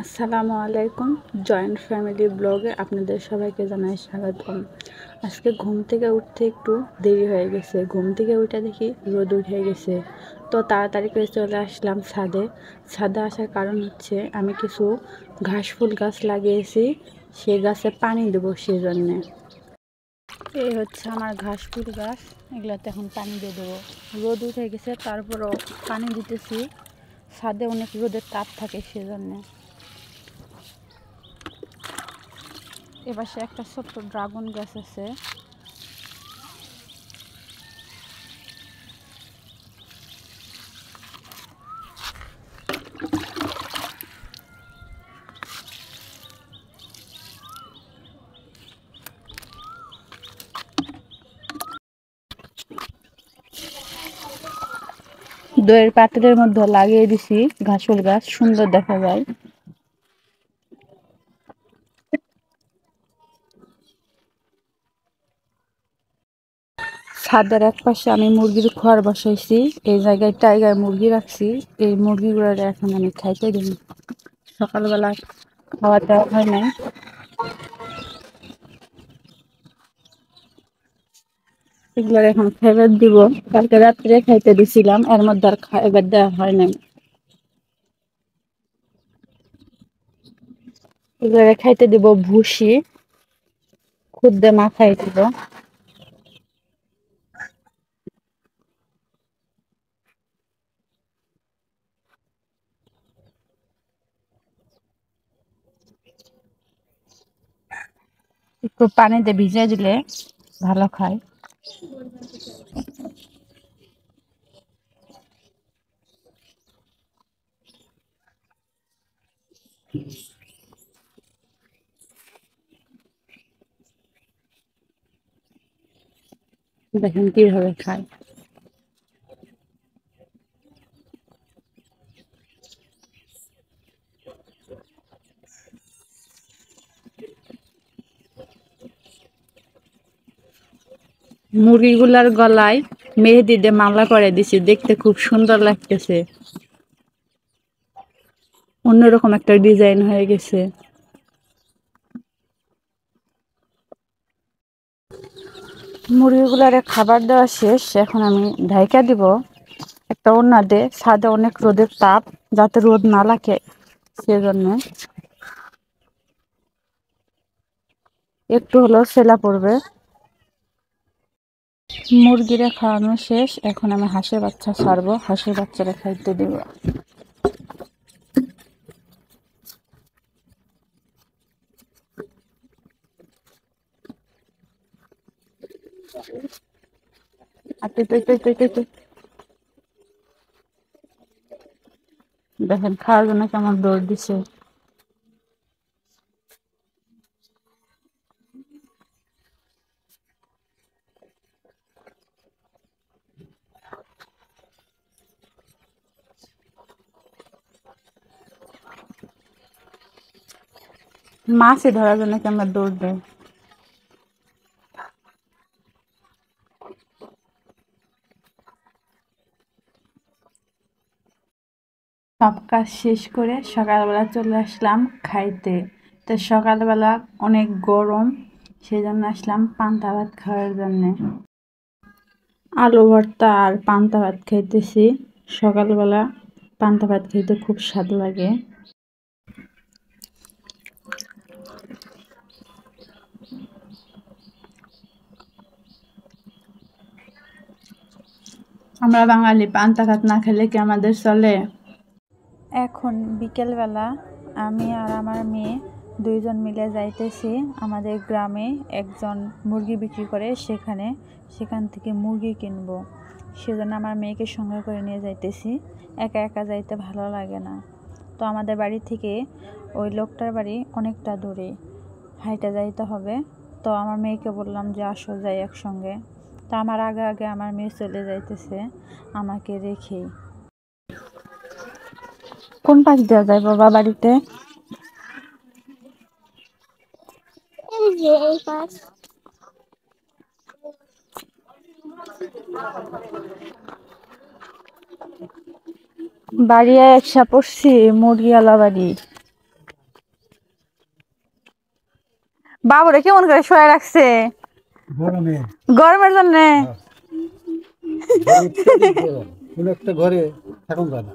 আসসালামু আলাইকুম। Joint family ব্লগে আপনাদের সবাইকে জানাই স্বাগতম। আজকে ঘুম থেকে উঠতে একটু দেরি হয়ে গেছে। ঘুম থেকে উঠে দেখি রোদ উঠে গেছে, তো তাড়াতাড়ি করে চলে আসলাম ছাদে। ছাদে আসার কারণ হচ্ছে আমি কিছু ঘাস ফুল গাছ লাগিয়েছি, সেই গাছে পানি দেবো সেজন্যে। এই হচ্ছে আমার ঘাস ফুল গাছ, এগুলোতে এখন পানি দিয়ে দেবো। রোদ উঠে গেছে, তারপরও পানি দিতেছি। ছাদে অনেক রোদের তাপ থাকে সেজন্যে। এপাশে একটা ছোট্ট ড্রাগন গাছ আছে। দইয়ের পাত্রের মধ্যে লাগিয়ে দিছি ঘাসফুল গাছ, সুন্দর দেখা যায়। ছাদের এক পাশে আমি মুরগির ঘর বসাইছি। এই জায়গায় টাইগার মুরগি রাখছি। এই মুরগিগুলো এখন আমি খাইতে দিই। সকালবেলা খাওয়া দাওয়া হয় নাই, এগুলো এখন খাইবার দিব। কালকে রাত্রে খাইতে দিছিলাম, এর মধ্যে আর খাইবার দেওয়া হয় নাই। এগুলো খাইতে দিব ভুসি, খুদ্দে মাখাই দিব। একটু পানিতে ভিজিয়ে দিলে ভালো খায়। দেখেন কিভাবে খায়। মুরগিগুলার গলায় মেহেদি দিয়ে মালা করে দিছি, দেখতে খুব সুন্দর লাগতেছে। অন্যরকম একটা ডিজাইন হয়ে গেছে। মুরগিগুলারে খাবার দেওয়া শেষ, এখন আমি ঢাইকা দিব একটা ওড়না দিয়ে। ছাদে অনেক রোদের তাপ, যাতে রোদ না লাগে সেজন্য। একটু হলেও সেলা পড়বে। মুরগিরা খাওয়ানো শেষ, এখন আমি হাঁসের বাচ্চা ছাড়বো, হাঁসের বাচ্চারা খাইতে দিব। আর তুই তুই তুই তুই তুই তুই দেখেন খাওয়ার জন্য কেমন দৌড় দিছে। মাছই ধরার জন্য কেমন দৌড় দেয়। সব কাজ শেষ করে সকালবেলা চলে আসলাম খাইতে। তো সকালবেলা অনেক গরম, সেই জন্য আসলাম পান্তা ভাত খাওয়ার জন্যে। আলু ভর্তা আর পান্তা ভাত খাইতেছি। সকালবেলা পান্তা ভাত খেতে খুব স্বাদ লাগে। আমরা বাঙালি পান্তা ভাত না খেলে কি আমাদের চলে? এখন বিকেলবেলা আমি আর আমার মেয়ে দুইজন মিলে যাইতেছি আমাদের গ্রামে। একজন মুরগি বিক্রি করে, সেখান থেকে মুরগি কিনবো। সেজন্য আমার মেয়েকে সঙ্গে করে নিয়ে যাইতেছি। একা একা যাইতে ভালো লাগে না। তো আমাদের বাড়ি থেকে ওই লোকটার বাড়ি অনেকটা দূরে, হাইটে যাইতে হবে। তো আমার মেয়েকে বললাম যে আসো যাই একসঙ্গে। তো আমার আগে আগে আমার মেয়ে চলে যাইতেছে আমাকে রেখেই। কোন পাশ দেওয়া যায় বাবা বাড়িতে? এই পাশ। বাড়ি একসা পড়ছি মুরগিওয়ালা বাড়ি। বাবুরে কেমন করে শোয়া রাখছে গরমের জন্য। কোন একটা ঘরে থাকুন না,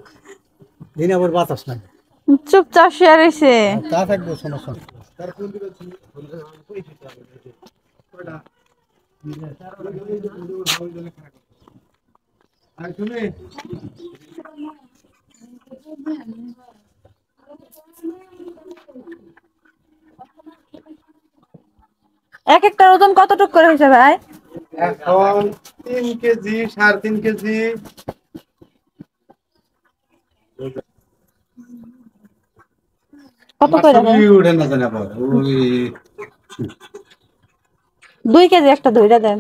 দিন আবার বাতাস না, চুপচাপ শুয়ে রয়েছে। তা থাকবো সমস্যা নেই। এক একটা ওজন কতটুকু করে হয়েছে ভাই? এখন 3 কেজি 3.5 কেজি। কত করে দেখেন? উঠে না জানি আবার ওই 2 কেজি একটা ধইরা দেন।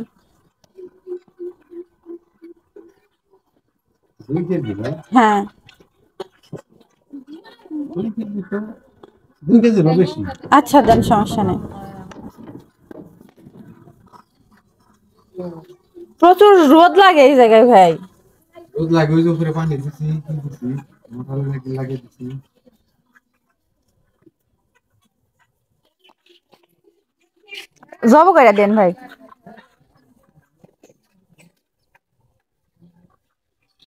2 কেজি না, হ্যাঁ 2 কেজি তো 2 কেজি বা বেশি। আচ্ছা দেন, সমস্যা নেই। প্রচুর রোদ লাগে এই জায়গায় ভাই। রোদ লাগে, ওই যে উপরে পানি দিছি, কি দিছি, মাথার লাগিয়ে দিছি। জব করে দেন ভাই।